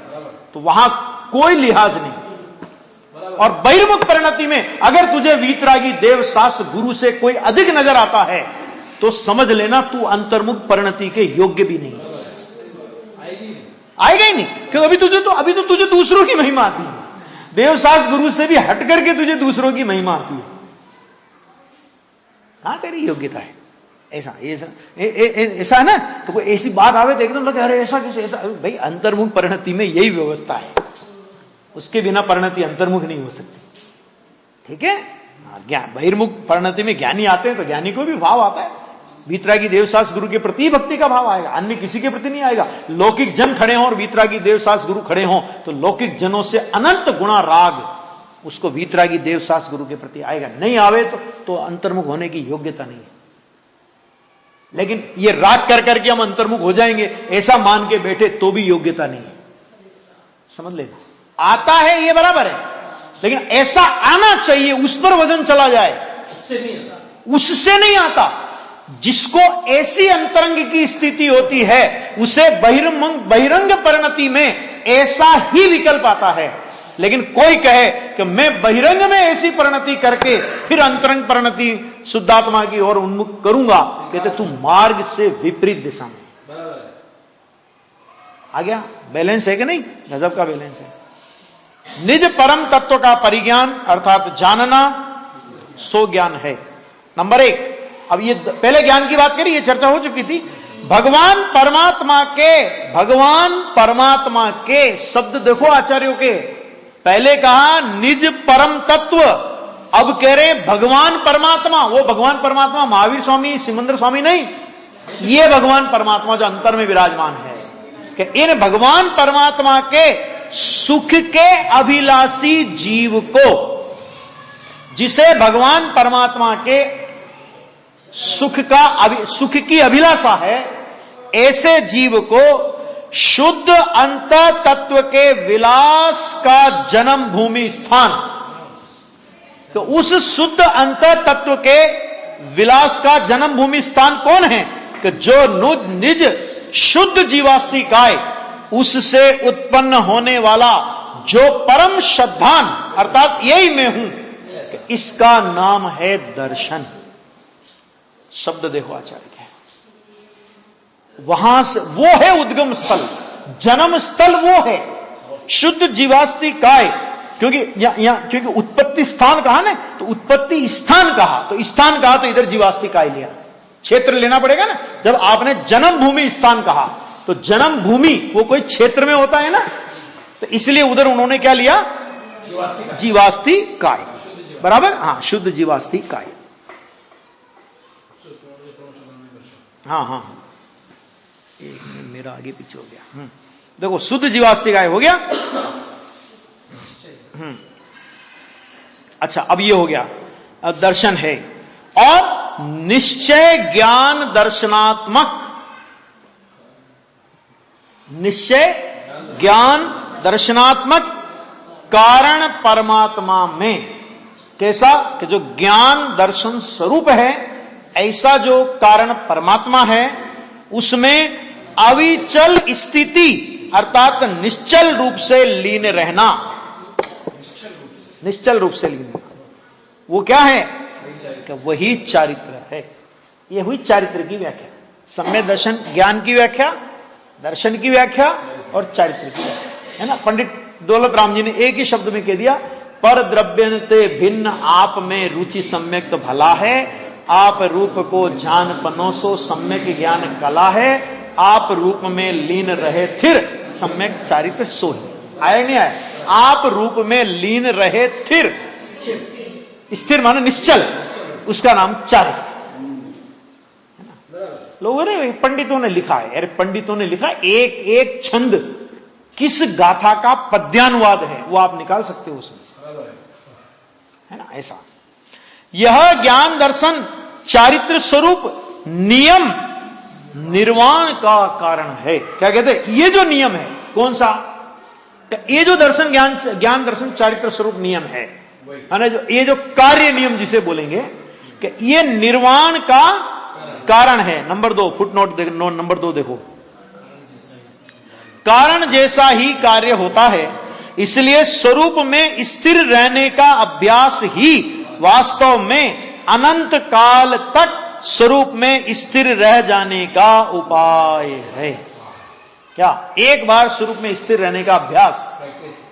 तो वहां कोई लिहाज नहीं। और बहिर्मुख परिणति में अगर तुझे वीतरागी देव शास्त्र गुरु से कोई अधिक नजर आता है तो समझ लेना तू अंतर्मुख परिणति के योग्य भी नहीं, आएगा ही नहीं। क्योंकि अभी तो तुझे दूसरों की महिमा आती है, देव शास्त्र गुरु से भी हट करके तुझे दूसरों की महिमा आती है। कहां तेरी योग्यता है? ऐसा है ना, तो कोई ऐसी बात आवे तो एकदम लगे अरे ऐसा कैसे, ऐसा भाई अंतर्मुख परिणति में यही व्यवस्था है, उसके बिना परिणति अंतर्मुख नहीं हो सकती। ठीक है, ज्ञान बहिर्मुख परिणति में ज्ञानी आते हैं तो ज्ञानी को भी भाव आता है, वीतरागी देवशास्त्र गुरु के प्रति भक्ति का भाव आएगा, अन्य किसी के प्रति नहीं आएगा। लौकिक जन खड़े हों और वीतरागी देवशास्त्र गुरु खड़े हों तो लौकिक जनों से अनंत गुणा राग उसको वीतरागी देवशास्त्र गुरु के प्रति आएगा। नहीं आवे तो अंतर्मुख होने की योग्यता नहीं है। लेकिन ये राग कर करके हम अंतर्मुख हो जाएंगे ऐसा मान के बैठे तो भी योग्यता नहीं है, समझ लेना। आता है ये बराबर है, लेकिन ऐसा आना चाहिए, उस पर वजन चला जाए, उससे नहीं आता। जिसको ऐसी अंतरंग की स्थिति होती है उसे बहिरंग परिणति में ऐसा ही विकल्प आता है। लेकिन कोई कहे कि मैं बहिरंग में ऐसी परिणति करके फिर अंतरंग परिणति शुद्धात्मा की ओर उन्मुख करूंगा, कहते तू मार्ग से विपरीत दिशा में आ गया। बैलेंस है कि नहीं? गजब का बैलेंस है। निज परम तत्व का परिज्ञान अर्थात जानना सो ज्ञान है। नंबर 1, अब ये पहले ज्ञान की बात करी, ये चर्चा हो चुकी थी। भगवान परमात्मा के शब्द देखो आचार्यों के, पहले कहा निज परम तत्व, अब कह रहे हैं भगवान परमात्मा, वो भगवान परमात्मा महावीर स्वामी सिमंदर स्वामी नहीं, ये भगवान परमात्मा जो अंतर में विराजमान है, कि इन भगवान परमात्मा के सुख के अभिलाषी जीव को, जिसे भगवान परमात्मा के सुख की अभिलाषा है, ऐसे जीव को शुद्ध अंत तत्व के विलास का जन्म भूमि स्थान, तो उस शुद्ध अंत तत्व के विलास का जन्म भूमि स्थान कौन है? कि जो निज शुद्ध जीवास्तिकाय, उससे उत्पन्न होने वाला जो परम श्रद्धान, अर्थात यही मैं हूं, इसका नाम है दर्शन। शब्द देखो आचार्य के, वहां से वो है उद्गम स्थल, जन्म स्थल वो है शुद्ध जीवास्तिकाय। क्योंकि उत्पत्ति स्थान कहा ना, तो उत्पत्ति स्थान कहा, तो स्थान कहा तो इधर जीवास्तिकाय लिया, क्षेत्र लेना पड़ेगा ना। जब आपने जन्म भूमि स्थान कहा, तो जन्म भूमि वो कोई क्षेत्र में होता है ना, तो इसलिए उधर उन्होंने क्या लिया? जीवास्तिकाय, बराबर। हाँ, शुद्ध जीवास्तिकाय। हाँ, एक मिनट मेरा आगे पीछे हो गया। देखो, शुद्ध जीवास्तिकाय हो गया। अच्छा, अब ये हो गया, अब दर्शन है। और निश्चय ज्ञान दर्शनात्मक, निश्चय ज्ञान दर्शनात्मक कारण परमात्मा में, कैसा? कि जो ज्ञान दर्शन स्वरूप है, ऐसा जो कारण परमात्मा है, उसमें अविचल स्थिति अर्थात निश्चल रूप से लीन रहना। निश्चल रूप से लीन, वो क्या है? कि वही चारित्र है। ये हुई चारित्र की व्याख्या। सम्यक दर्शन ज्ञान की व्याख्या, दर्शन की व्याख्या और चारित्र की व्याख्या, है ना। पंडित दौलत राम जी ने एक ही शब्द में कह दिया, पर द्रव्यन्ते भिन्न आप में रुचि सम्यक तो भला है, आप रूप को जान पनोसो सम्यक ज्ञान कला है, आप रूप में लीन रहे थिर सम्यक चारित्र सोही। आया नहीं आया? आप रूप में लीन रहे थिर, स्थिर माने निश्चल, उसका नाम चारित्र। लोगों ने, पंडितों ने लिखा है, अरे पंडितों ने लिखा, एक एक छंद किस गाथा का पद्यानुवाद है वो आप निकाल सकते हो उसमें, है ना। ऐसा यह ज्ञान दर्शन चारित्र स्वरूप नियम निर्वाण का कारण है। क्या कहते हैं? ये जो नियम है, कौन सा? ये जो दर्शन ज्ञान दर्शन चारित्र स्वरूप नियम है ना, जो ये जो कार्य नियम जिसे बोलेंगे, कि ये निर्वाण का कारण है। नंबर 2 फुटनोट नंबर 2 देखो, कारण जैसा ही कार्य होता है, इसलिए स्वरूप में स्थिर रहने का अभ्यास ही वास्तव में अनंत काल तक स्वरूप में स्थिर रह जाने का उपाय है। क्या? एक बार स्वरूप में स्थिर रहने का अभ्यास,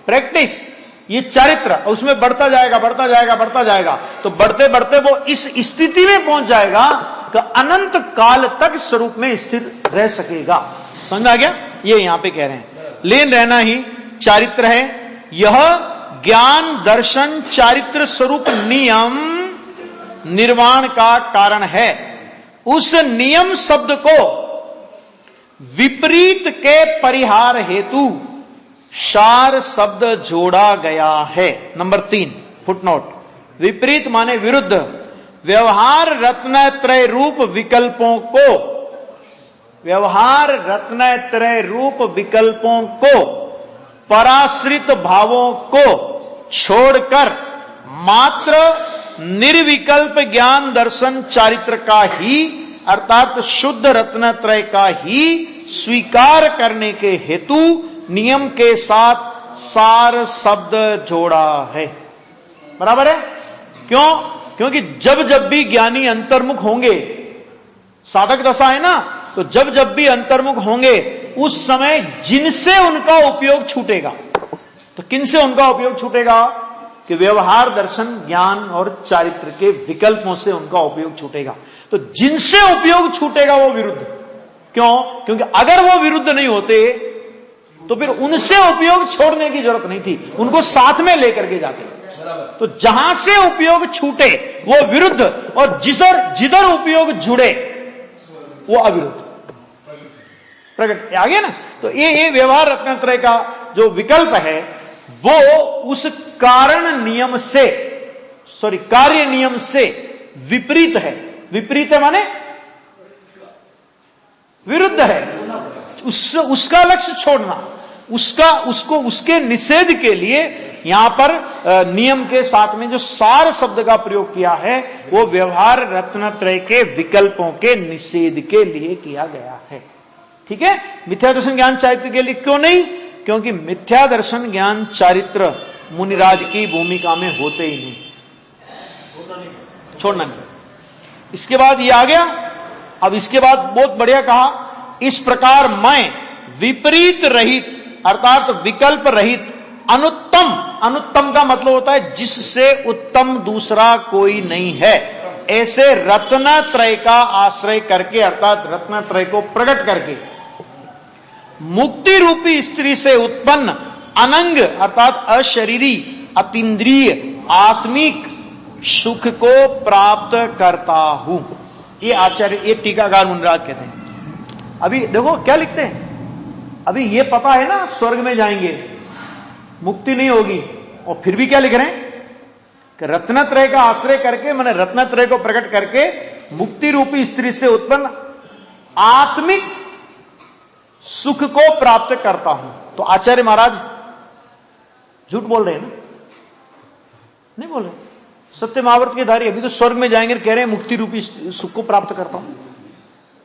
प्रैक्टिस, ये चारित्र, उसमें बढ़ता जाएगा बढ़ता जाएगा बढ़ता जाएगा, तो बढ़ते बढ़ते वो इस स्थिति में पहुंच जाएगा कि अनंत काल तक स्वरूप में स्थिर रह सकेगा। समझ आ गया? ये यहां पे कह रहे हैं, लीन रहना ही चारित्र है। यह ज्ञान दर्शन चारित्र स्वरूप नियम निर्वाण का कारण है। उस नियम शब्द को विपरीत के परिहार हेतु सार शब्द जोड़ा गया है। नंबर 3 फुटनोट, विपरीत माने विरुद्ध, व्यवहार रत्नत्रय रूप विकल्पों को, व्यवहार रत्नत्रय रूप विकल्पों को, पराश्रित भावों को छोड़कर मात्र निर्विकल्प ज्ञान दर्शन चारित्र का ही अर्थात शुद्ध रत्नत्रय का ही स्वीकार करने के हेतु नियम के साथ सार शब्द जोड़ा है। बराबर है? क्यों? क्योंकि जब जब भी ज्ञानी अंतर्मुख होंगे, साधक दशा है ना, तो जब जब भी अंतर्मुख होंगे उस समय जिनसे उनका उपयोग छूटेगा, तो किनसे उनका उपयोग छूटेगा? कि व्यवहार दर्शन ज्ञान और चारित्र के विकल्पों से उनका उपयोग छूटेगा। तो जिनसे उपयोग छूटेगा वो विरुद्ध। क्यों? क्योंकि अगर वो विरुद्ध नहीं होते तो फिर उनसे उपयोग छोड़ने की जरूरत नहीं थी, उनको साथ में लेकर के जाते। तो जहां से उपयोग छूटे वो विरुद्ध, और जिधर उपयोग जुड़े वो अविरुद्ध। प्रकट आ गया ना। तो ये व्यवहार रत्नत्रय का जो विकल्प है वो उस कारण नियम से, कार्य नियम से विपरीत है। विपरीत है माने विरुद्ध है। उसका लक्ष्य छोड़ना, उसके निषेध के लिए यहां पर नियम के साथ में जो सार शब्द का प्रयोग किया है वो व्यवहार रत्नत्रय के विकल्पों के निषेध के लिए किया गया है। ठीक है। मिथ्या दर्शन ज्ञान चारित्र के लिए क्यों नहीं? क्योंकि मिथ्या दर्शन ज्ञान चारित्र मुनिराज की भूमिका में होते ही नहीं, छोड़ना नहीं। इसके बाद ये आ गया। अब इसके बाद बहुत बढ़िया कहा, इस प्रकार मैं विपरीत रहित अर्थात विकल्प रहित अनुत्तम, अनुत्तम का मतलब होता है जिससे उत्तम दूसरा कोई नहीं है, ऐसे रत्नत्रय का आश्रय करके अर्थात रत्नत्रय को प्रकट करके मुक्ति रूपी स्त्री से उत्पन्न अनंग अर्थात अशरीरी अतीन्द्रिय आत्मिक सुख को प्राप्त करता हूं। ये आचार्य, ये टीकाकार मुनिराज कहते हैं। अभी देखो क्या लिखते हैं, अभी ये पता है ना स्वर्ग में जाएंगे, मुक्ति नहीं होगी, और फिर भी क्या लिख रहे हैं कि रत्नत्रय का आश्रय करके, मैंने रत्नत्रय को प्रकट करके मुक्ति रूपी स्त्री से उत्पन्न आत्मिक सुख को प्राप्त करता हूं। तो आचार्य महाराज झूठ बोल रहे हैं ना? नहीं बोल रहे। सत्य महाव्रत के धारी अभी तो स्वर्ग में जाएंगे, कह रहे हैं मुक्ति रूपी सुख को प्राप्त करता हूं।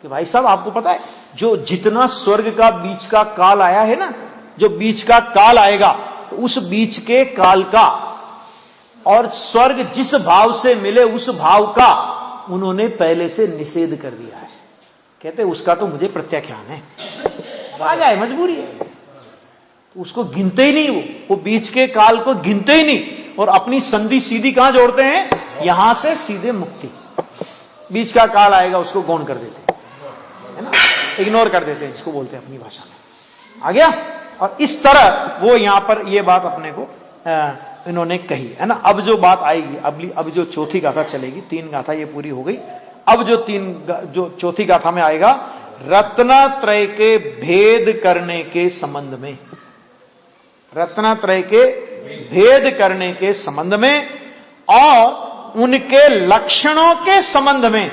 कि भाई साहब आपको पता है जो जितना स्वर्ग का बीच का काल आया है ना, जो बीच का काल आएगा तो उस बीच के काल का और स्वर्ग जिस भाव से मिले उस भाव का उन्होंने पहले से निषेध कर दिया है। कहते उसका तो मुझे प्रत्याख्यान है, आ जाए मजबूरी है, तो उसको गिनते ही नहीं, वो बीच के काल को गिनते ही नहीं, और अपनी संधि सीधी कहां जोड़ते हैं? यहां से सीधे मुक्ति। बीच का काल आएगा उसको गौण कर देते हैं, है ना, इग्नोर कर देते हैं, इसको बोलते हैं अपनी भाषा में। आ गया। और इस तरह वो यहां पर ये बात अपने को इन्होंने कही है ना। अब जो बात आएगी, अब जो चौथी गाथा चलेगी, 3 गाथा ये पूरी हो गई। अब जो चौथी गाथा में आएगा रत्नत्रय के भेद करने के संबंध में, रत्नत्रय के भेद करने के संबंध में और उनके लक्षणों के संबंध में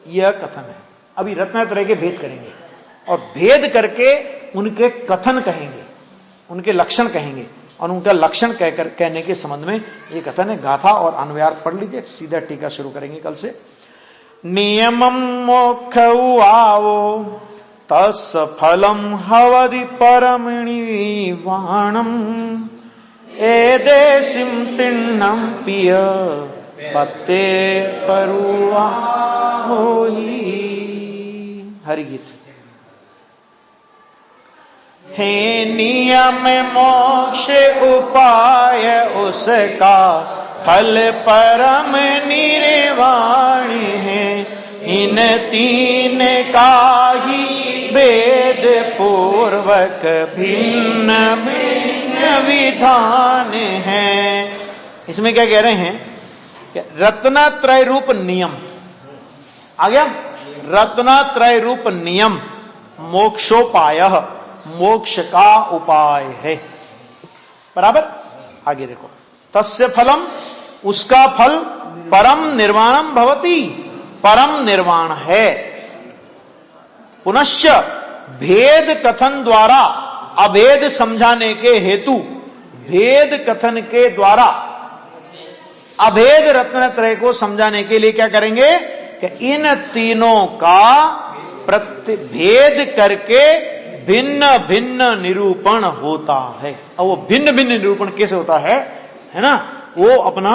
यह कथन है। अभी रत्नत्रय के भेद करेंगे और भेद करके उनके कथन कहेंगे, उनके लक्षण कहेंगे, और उनका लक्षण कहने के संबंध में ये कथन है। गाथा और अन्वयार्थ पढ़ लीजिए, सीधा टीका शुरू करेंगे कल से। नियमम मोक्ष आवो तस् फलम हवदि परमणि वाणम एदेशिम तिन्नम पिय पत्ते परुआ होली। हरिगीत। हे नियम मोक्ष उपाय उसका फल परम निर्वाण है, इन 3 का ही वेद पूर्वक भिन्न भिन्न विधान है। इसमें क्या कह रहे हैं कि रत्नत्रय रूप नियम आ गया। रत्नत्रय रूप नियम मोक्षोपाय, मोक्ष का उपाय है। बराबर। आगे देखो, तस्य फलम, उसका फल परम निर्वाणम भवति, परम निर्वाण है। पुनश्च भेद कथन द्वारा अभेद समझाने के हेतु, भेद कथन के द्वारा अभेद रत्नत्रय को समझाने के लिए क्या करेंगे कि इन तीनों का भेद करके भिन्न भिन्न निरूपण होता है। और वो भिन्न भिन्न निरूपण कैसे होता है ना, वो अपना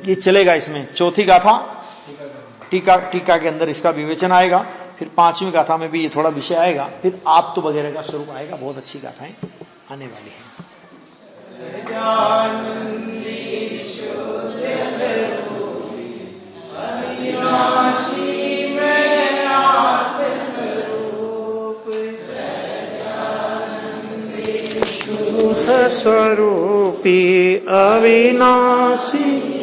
ये चलेगा। इसमें चौथी गाथा टीका के अंदर इसका विवेचन आएगा, फिर 5वीं गाथा में भी ये थोड़ा विषय आएगा, फिर आप्त वगैरह का स्वरूप आएगा। बहुत अच्छी गाथाएं आने वाली हैं। स्वरूप स्वरूपी अविनाशी